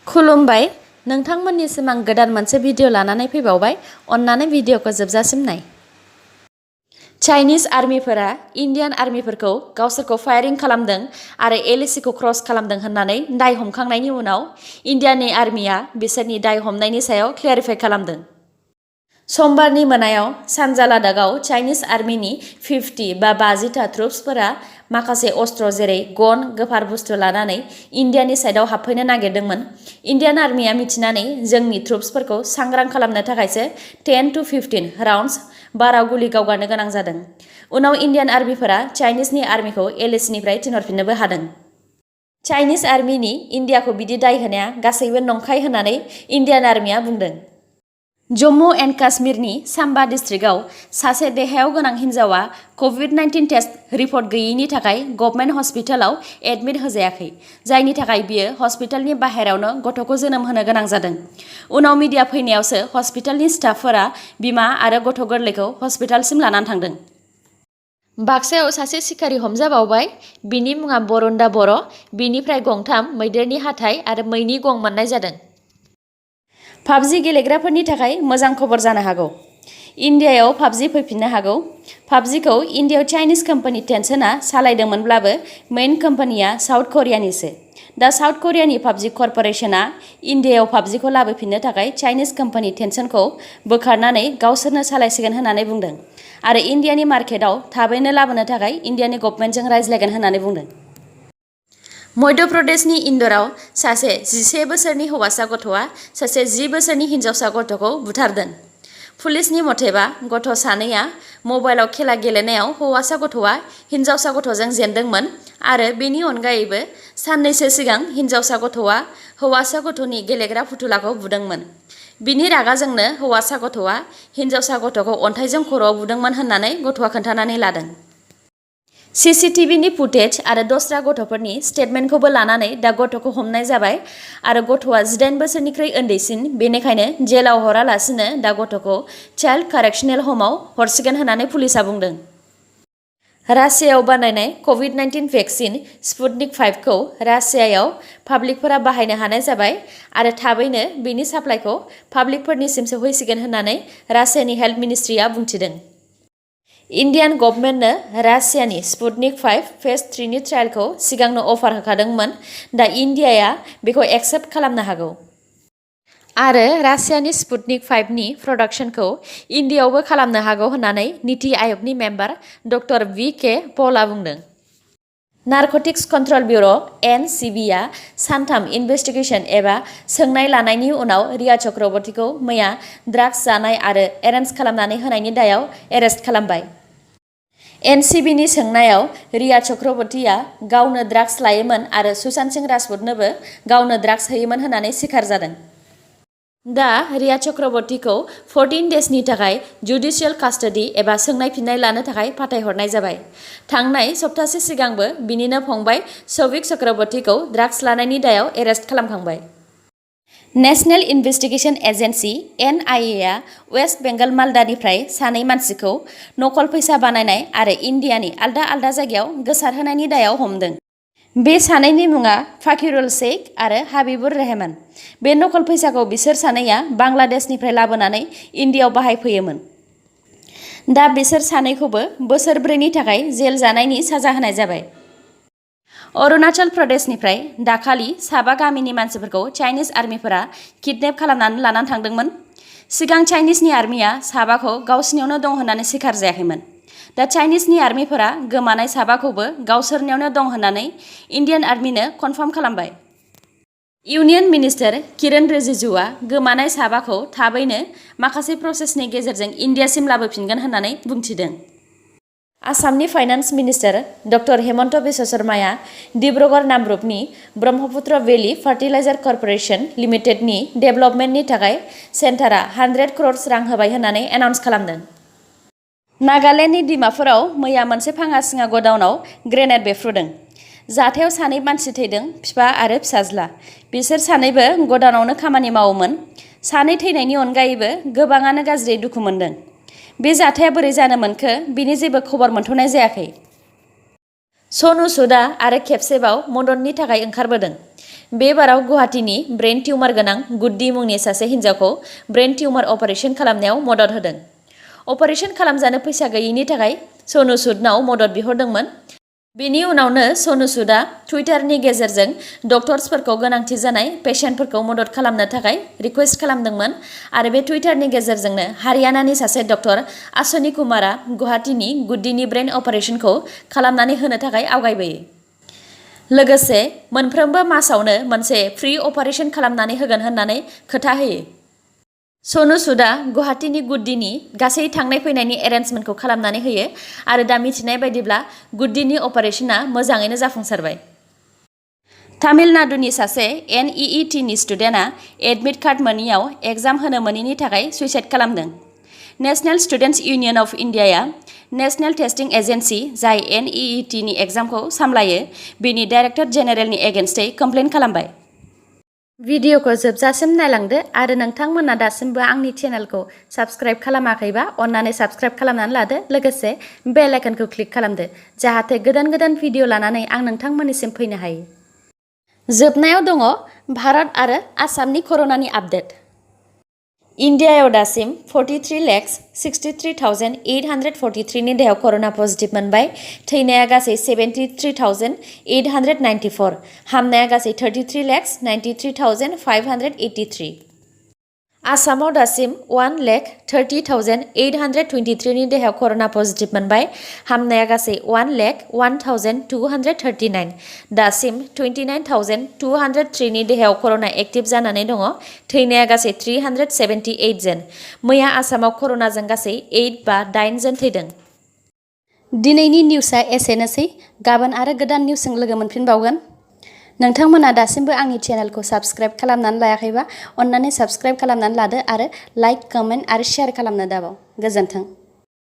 खुलुमबाय नोंथांमोननिसिम आं गोदान मोनसे भिडिअ लानानै फैबावबाय अन्नानै भिडिअखौ जोबजासिम नाय। चाइनिज आर्मिफोरा इन्डियान आर्मिफोरखौ गावसोरखौ फायारिं खालामदों आरो एलएसीखौ क्रस खालामदों होननानै दाय हमखांनायनि उनाव इन्डियानि आर्मिया बिसोरनि दाय हमनायनि सायाव क्लियारिफाइ खालामदों। समबारनि मोनायाव सानजा लादाखआव चाइनिज आर्मिनि 50 ट्रुप्सफोरा माखासे अस्त्र जेरै गन गोफार बुस्थु लानानै इन्डियानि साइडआव हाबफैनो नागिरदोंमोन। इन्डियान आर्मिया मिथिनानै जोंनि ट्रुप्सफोरखौ सांग्रां खालामनो थाखायसो 10 to 15 राउन्ड्स बाराव गुलि गावगारनो गोनां जादों। उनाव इन्डियान आर्मिफोरा चाइनिजनि आर्मिखौ एलएसीनिफ्राय थिनहरफिननोबो हादों। चाइनिज आर्मिनि इन्डियाखौ बिदि दाय होनाया गासैबो नंखाय होननानै इन्डियान आर्मिया बुंदों। जम्मू एन्ड काश्मीरनि साम्बा डिस्ट्रिक्टआव सासे देहायाव गोनां हिन्जावा COVID-19 टेस्ट रिपर्ट गैयैनि थाखाय गभर्नमेन्ट हस्पिटालाव एडमिट होजायाखै, जायनि थाखाय बियो हस्पिटालनि बाहेरायावनो गथ'खौ जोनोम होनो गोनां जादों। उनाव मिडिया फैनायावसो हस्पिटालनि स्टाफफोरा बिमा आरो गथ' गोरलैखौ हस्पिटालसिम लानानै थांदों। बाक्सायाव सासे सिखारि हमजाबावबाय। बिनि मुङा बर', बिनिफ्राय गंथाम मैदेरनि हाथाइ आरो मैनि गं मोननाय जादों। PUBG गेलेग्राफोरनि थाखाय मोजां खबर जानो हागौ। इन्डियायाव PUBG फैफिननो हागौ। PUBGखौ इन्डियायाव चाइनिज कम्पानि टेन्सनआ सालायदोंमोनब्लाबो मेइन कम्पानिया साउथ करियानिसो। दा साउथ करियानि PUBG कर्परेसनआ इन्डियायाव PUBGखौ लाबोफिननो थाखाय चाइनिज कम्पानि टेन्सनखौ बोखारनानै गावसोरनो सालायसिगोन होननानै बुंदों आरो इन्डियानि मार्केटआव थाबैनो लाबोनो थाखाय इन्डियानि गभर्नमेन्टजों रायज्लायगोन होननानै बुंदों। मध्य प्रदेशनि इन्दराव सासे 11 बोसोरनि हौवासा गथ'आ सासे 10 बोसोरनि हिन्जावसा गथ'खौ बुथारदों। पुलिसनि मथेबा गथ' सानैया मबाइलाव खेला गेलेनायाव हौवासा गथ'आ हिन्जावसा गथ'जों जेनदोंमोन आरो बेनि अनगायैबो साननैसो सिगां हिन्जावसा गथ'आ हौवासा गथ'नि गेलेग्रा फुथुलाखौ बुदोंमोन। बिनि रागाजोंनो हौवासा गथ'आ हिन्जावसा गथ'खौ अन्थाइजों खर'आव बुदोंमोन होननानै गथ'आ खोन्थानानै लादों। CCTVनि फुटेज आरो दस्रा गथ'फोरनि स्टेटमेन्टखौबो लानानै दा गथ'खौ हमनाय जाबाय आरो गथ'आ 18 बोसोरनिख्रुइ उन्दैसिन, बेनिखायनो जेलाव हरालासिनो दा गथ'खौ चाइल्ड कारेक्शनेल हमाव हरसिगोन होननानै पुलिसआ बुंदों। रासियायाव बानायनाय COVID-19 भेक्सिन स्पुटनिक 5खौ रासियायाव पाब्लिकफोरा बाहायनो हानाय जाबाय आरो थाबैनो बेनि साप्लाइखौ पाब्लिकफोरनिसिम सौहैसिगोन होननानै रासियानि हेल्थ मिनिस्ट्रिया बुंथिदों। इन्डियान गभर्नमेन्टनो रासियानि स्पुटनिक 5 फेज 3नि ट्रायलखौ सिगांनो अफार होखादोंमोन। दा इन्डियाया बेखौ एक्सेप्ट खालामनो हागौ आरो रासियानि स्पुटनिक 5नि प्रडाक्शनखौ इन्डियायावबो खालामनो हागौ होननानै नीति आयगनि मेम्बार डक्टर V.K. पलआ बुंदों। नारकटिक्स कन्ट्रल ब्युर' (NCB) आ सानथाम इनभेस्टिगेशन एबा सोंनाय लानायनि उनाव रिया चक्रवर्तीखौ मैया ड्राग्स जानाय आरो एरेन्ज खालामनानै होनायनि दायाव एरेस्ट खालामबाय। NCBनि सोंनायाव रिया चक्रवर्तीया गावनो ड्राग्स लायोमोन आरो सुशांत सिंह राजपुतनोबो गावनो ड्राग्स होयोमोन होननानै सिखार जादों। दा रिया चक्रवर्तीखौ 14 डेजनि थाखाय जुडिशियेल कास्टडी एबा सोंनाय फिननाय लानो थाखाय फाथायहरनाय जाबाय। थांनाय सप्तासे सिगांबो बिनिनो फंबाय शौविक चक्रवर्तीखौ ड्राग्स लानायनि दायाव एरेस्ट खालामखांबाय। नेशनेल इनभेस्टिगेशन एजेन्सि (NIA) आ वेस्ट बेंगल मालदानिफ्राय सानै मानसिखौ नकल फैसा बानायनाय आरो इन्डियानि आलदा आलदा जायगायाव गोसारहोनायनि दायाव हमदों। बे सानैनि मुङा फाकिरुल शेख आरो हाबिबुर रहमान। बे नकल फैसाखौ बिसोर सानैया बांलादेशनिफ्राय लाबोनानै इन्डियायाव बाहायफैयोमोन। दा बिसोर सानैखौबो बोसोरब्रैनि थाखाय जेल जानायनि साजा होनाय जाबाय। अरुणाचल प्रदेशनिफ्राय दाखालि 7 गामिनि मानसिफोरखौ चाइनिज आर्मिफोरा किडनेप खालामनानै लानानै थांदोंमोन। सिगां चाइनिजनि आर्मिया 7खौ गावसिनियावनो दं होननानै सिखार जायाखैमोन। दा चाइनिजनि आर्मिफोरा गोमानाय 7खौबो गावसोरनियावनो दं होननानै इन्डियान आर्मिनो कनफार्म खालामबाय। इउनियन मिनिस्टार किरेन रिजिजुआ गोमानाय 7खौ थाबैनो माखासे प्रसेसनि गेजेरजों इन्डियासिम लाबोफिनगोन होननानै बुंथिदों। आसामनि finance minister doctor Hemanta Biswa शर्माया डिब्रुगड़ नामरुपनि ब्रह्मपुत्र भेलि फार्टिलाइजार कर्परेसन लिमिटेडनि डेभेलपमेन्टनि थाखाय सेन्टारआ 100 crores रां होबाय होननानै एनाउन्स खालामदों। नागालेन्डनि डिमापुराव मैया मोनसे भाङा-सिङा गडाउनआव ग्रेनेड बेफ्रुदों। जाथायाव सानै मानसि थैदों, बिफा आरो फिसाज्ला। बिसोर सानैबो गडाउनआवनो खामानि मावोमोन। सानै थैनायनि अनगायैबो गोबाङानो गाज्रियै दुखु मोनदों। बे जाथाया बोरै जानो मोनखो बिनि जेबो खबर मोनथ'नाय जायाखै। सनु सुदआ आरो खेबसेबाव मददनि थाखाय ओंखारबोदों। बे बाराव गुवाहाटीनि ब्रेन टिउमार गोनां गुड्डी मुंनि सासे हिन्जावखौ ब्रेन टिउमार अपारेशन खालामनायाव मदद होदों। अपारेशन खालामजानो फैसा गैयिनि थाखाय सनु सुदनाव मदद बिहरदोंमोन। बेनि उनावनो सनु सुदआ टुइटारनि गेजेरजों डक्टर्सफोरखौ गोनांथि जानाय पेशेन्टफोरखौ मदद खालामनो थाखाय रिक्वेस्ट खालामदोंमोन आरो बे टुइटारनि गेजेरजोंनो हारियानानि सासे डक्टर आश्विनी कुमारा गुवाहाटीनि गुड्डीनि ब्रेन अपारेशनखौ खालामनानै होनो थाखाय आवगायबोयो। लोगोसे मोनफ्रोमबो मासावनो मोनसे फ्रि अपारेशन खालामनानै होगोन होननानै खोथा होयो। सनु सुदआ गुवाहाटीनि गुड्डीनि गासै थांनाय फैनायनि एरेन्जमेन्टखौ खालामनानै होयो आरो दा मिथिनाय बायदिब्ला गुड्डीनि अपारेशना मोजाङैनो जाफुंसारबाय। तामिलनाडुनि सासे NEETनि स्टुडेन्टआ एडमिट कार्ड मोनियाव एग्जाम होनो मोनिनि थाखाय सुइसाइड खालामदों। नेशनेल स्टुडेन्टस इउनियन अफ इन्डियाया नेशनेल टेस्टिं एजेन्सि जाय NEETनि एग्जामखौ सामलायो बेनि डाइरेक्टर जेनेरेलनि एगेन्स्टै कमप्लेन खालामबाय। भिडिअखौ जोबजासिम नायलांदो आरो नोंथांमोना दासिमबो आंनि चेनेलखौ साबस्क्राइब खालामाखैबा अन्नानै साबस्क्राइब खालामनानै लादो लोगोसे बेल आइकनखौ क्लिक खालामदो जाहाथे गोदान गोदान भिडिअ लानानै आं नोंथांमोननिसिम फैनो हायो। जोबनायाव दङ भारत आरो आसामनि कर'नानि आपडेट। इन्डियायाव दासिम 43,63,843 नि देहायाव कर'ना पजिटिभ मोनबाय। थैनाया गासै 73,894। हामनाया गासै 33,93,583। आसामाव दासिम 1,30,823 नि देहायाव कर'ना पजिटिभ मोनबाय। हामनाया गासै 1,01,239। दासिम 29,203 नि देहायाव कर'ना एक्टिभ जानानै दङ। थैनाया गासै 378 जन। मैया आसामाव कर'नाजों गासै 8 जन थैदों। दिनैनि निउसआ एसेनोसै। गाबोन आरो गोदान निउसजों लोगो मोनफिनबावगोन। नोंथांमोना दासिमबो आंनि चेनेलखौ साबस्क्राइब खालामनानै लायाखैबा अन्नानै साबस्क्राइब खालामनानै लादो आरो लाइक, कमेन्ट आरो शेयार खालामनो दाबाव। गोजोन्थों।